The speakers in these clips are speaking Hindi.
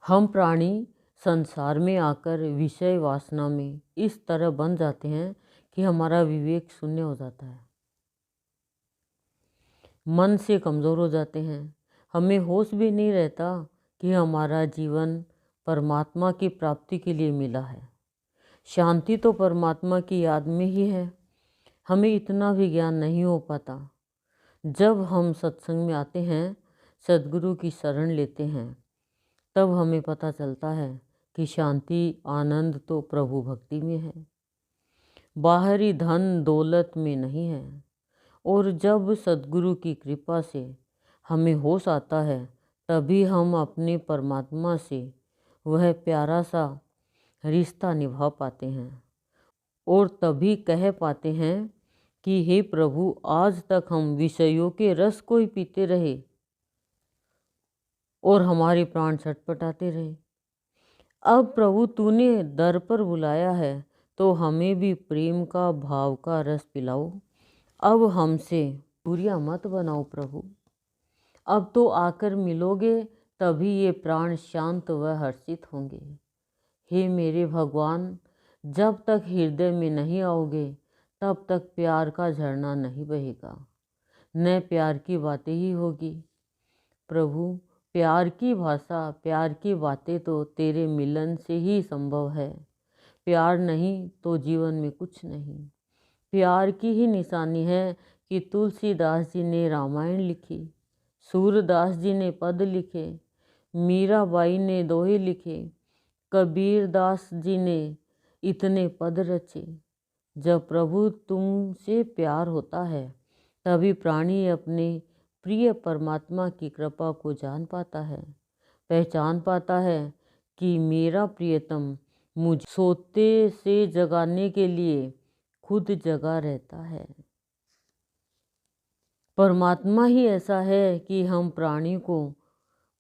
हम प्राणी संसार में आकर विषय वासना में इस तरह बन जाते हैं कि हमारा विवेक शून्य हो जाता है, मन से कमज़ोर हो जाते हैं। हमें होश भी नहीं रहता कि हमारा जीवन परमात्मा की प्राप्ति के लिए मिला है। शांति तो परमात्मा की याद में ही है। हमें इतना भी ज्ञान नहीं हो पाता। जब हम सत्संग में आते हैं, सद्गुरु की शरण लेते हैं, तब हमें पता चलता है कि शांति आनंद तो प्रभु भक्ति में है, बाहरी धन दौलत में नहीं है। और जब सद्गुरु की कृपा से हमें होश आता है, तभी हम अपने परमात्मा से वह प्यारा सा रिश्ता निभा पाते हैं और तभी कह पाते हैं कि हे प्रभु, आज तक हम विषयों के रस को ही पीते रहे और हमारे प्राण छटपटाते रहे। अब प्रभु तूने दर पर बुलाया है, तो हमें भी प्रेम का भाव का रस पिलाओ। अब हमसे दूरियां मत बनाओ प्रभु। अब तो आकर मिलोगे, तभी ये प्राण शांत व हर्षित होंगे। हे मेरे भगवान, जब तक हृदय में नहीं आओगे, तब तक प्यार का झरना नहीं बहेगा, न प्यार की बातें ही होगी। प्रभु, प्यार की भाषा, प्यार की बातें तो तेरे मिलन से ही संभव है। प्यार नहीं तो जीवन में कुछ नहीं। प्यार की ही निशानी है कि तुलसीदास जी ने रामायण लिखी, सूरदास जी ने पद लिखे, मीराबाई ने दोहे लिखे, कबीर दास जी ने इतने पद रचे। जब प्रभु तुमसे प्यार होता है, तभी प्राणी अपने प्रिय परमात्मा की कृपा को जान पाता है, पहचान पाता है कि मेरा प्रियतम मुझे सोते से जगाने के लिए खुद जगा रहता है। परमात्मा ही ऐसा है कि हम प्राणी को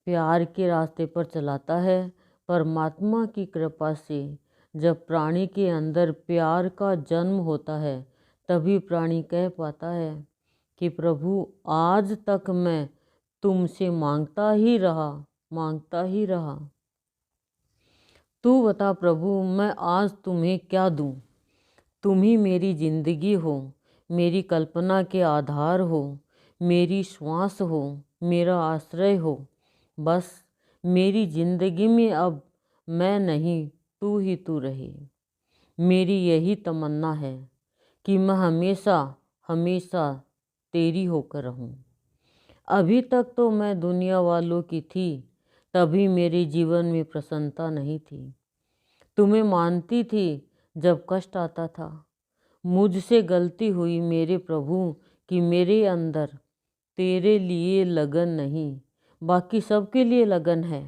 प्यार के रास्ते पर चलाता है। परमात्मा की कृपा से जब प्राणी के अंदर प्यार का जन्म होता है, तभी प्राणी कह पाता है कि प्रभु, आज तक मैं तुमसे मांगता ही रहा, मांगता ही रहा। तू बता प्रभु, मैं आज तुम्हें क्या दूं? तुम ही मेरी जिंदगी हो, मेरी कल्पना के आधार हो, मेरी श्वास हो, मेरा आश्रय हो। बस मेरी जिंदगी में अब मैं नहीं, तू ही तू रहे। मेरी यही तमन्ना है कि मैं हमेशा हमेशा तेरी होकर रहूं। अभी तक तो मैं दुनिया वालों की थी, तभी मेरे जीवन में प्रसन्नता नहीं थी। तुम्हें मानती थी जब कष्ट आता था। मुझसे गलती हुई मेरे प्रभु कि मेरे अंदर तेरे लिए लगन नहीं, बाकी सबके लिए लगन है।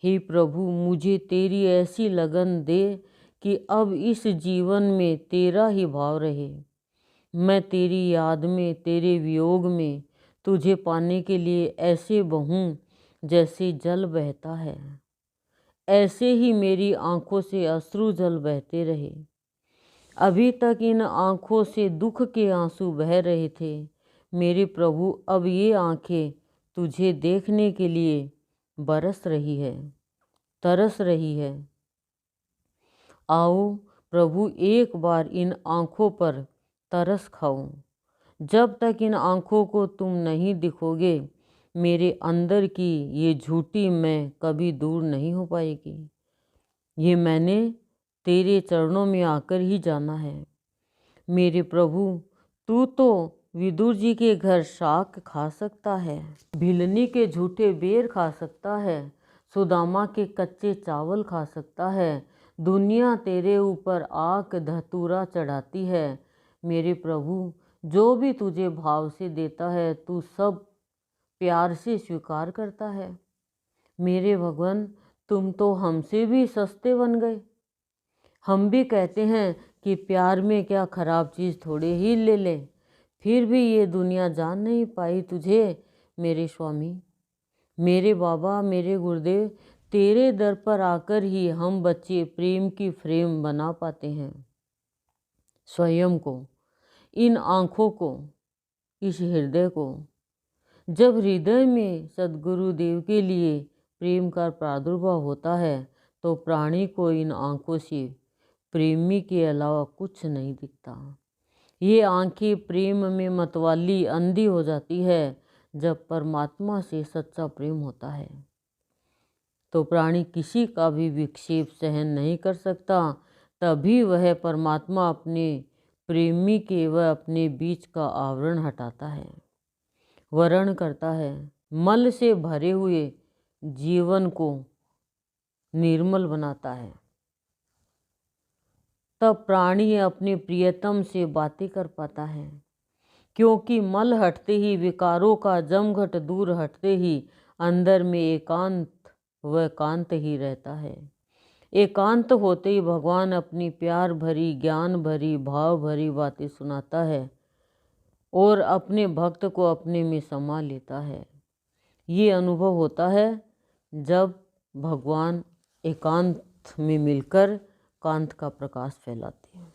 हे प्रभु, मुझे तेरी ऐसी लगन दे कि अब इस जीवन में तेरा ही भाव रहे। मैं तेरी याद में, तेरे वियोग में तुझे पाने के लिए ऐसे बहूं जैसे जल बहता है। ऐसे ही मेरी आंखों से अश्रु जल बहते रहे। अभी तक इन आंखों से दुख के आंसू बह रहे थे। मेरे प्रभु, अब ये आंखें तुझे देखने के लिए बरस रही है, तरस रही है। आओ प्रभु, एक बार इन आंखों पर तरस खाओ। जब तक इन आंखों को तुम नहीं दिखोगे, मेरे अंदर की ये झूठी मैं कभी दूर नहीं हो पाएगी। ये मैंने तेरे चरणों में आकर ही जाना है। मेरे प्रभु, तू तो विदुर जी के घर शाक खा सकता है, भिलनी के झूठे बेर खा सकता है, सुदामा के कच्चे चावल खा सकता है। दुनिया तेरे ऊपर आक धतूरा चढ़ाती है। मेरे प्रभु, जो भी तुझे भाव से देता है, तू सब प्यार से स्वीकार करता है। मेरे भगवान, तुम तो हमसे भी सस्ते बन गए। हम भी कहते हैं कि प्यार में क्या खराब चीज़ थोड़े ही ले ले, फिर भी ये दुनिया जान नहीं पाई तुझे। मेरे स्वामी, मेरे बाबा, मेरे गुरुदेव, तेरे दर पर आकर ही हम बच्चे प्रेम की फ्रेम बना पाते हैं। स्वयं को, इन आँखों को, इस हृदय को। जब हृदय में सद्गुरुदेव के लिए प्रेम का प्रादुर्भाव होता है तो प्राणी को इन आँखों से प्रेमी के अलावा कुछ नहीं दिखता। ये आँखें प्रेम में मतवाली अंधी हो जाती है जब परमात्मा से सच्चा प्रेम होता है तो प्राणी किसी का भी विक्षेप सहन नहीं कर सकता। तभी वह परमात्मा अपने प्रेमी के व अपने बीच का आवरण हटाता है, वरण करता है, मल से भरे हुए जीवन को निर्मल बनाता है। तब प्राणी अपने प्रियतम से बातें कर पाता है, क्योंकि मल हटते ही, विकारों का जमघट दूर हटते ही अंदर में एकांत व कांत ही रहता है। एकांत होते ही भगवान अपनी प्यार भरी, ज्ञान भरी, भाव भरी बातें सुनाता है और अपने भक्त को अपने में समा लेता है। ये अनुभव होता है जब भगवान एकांत में मिलकर कांत का प्रकाश फैलाते हैं।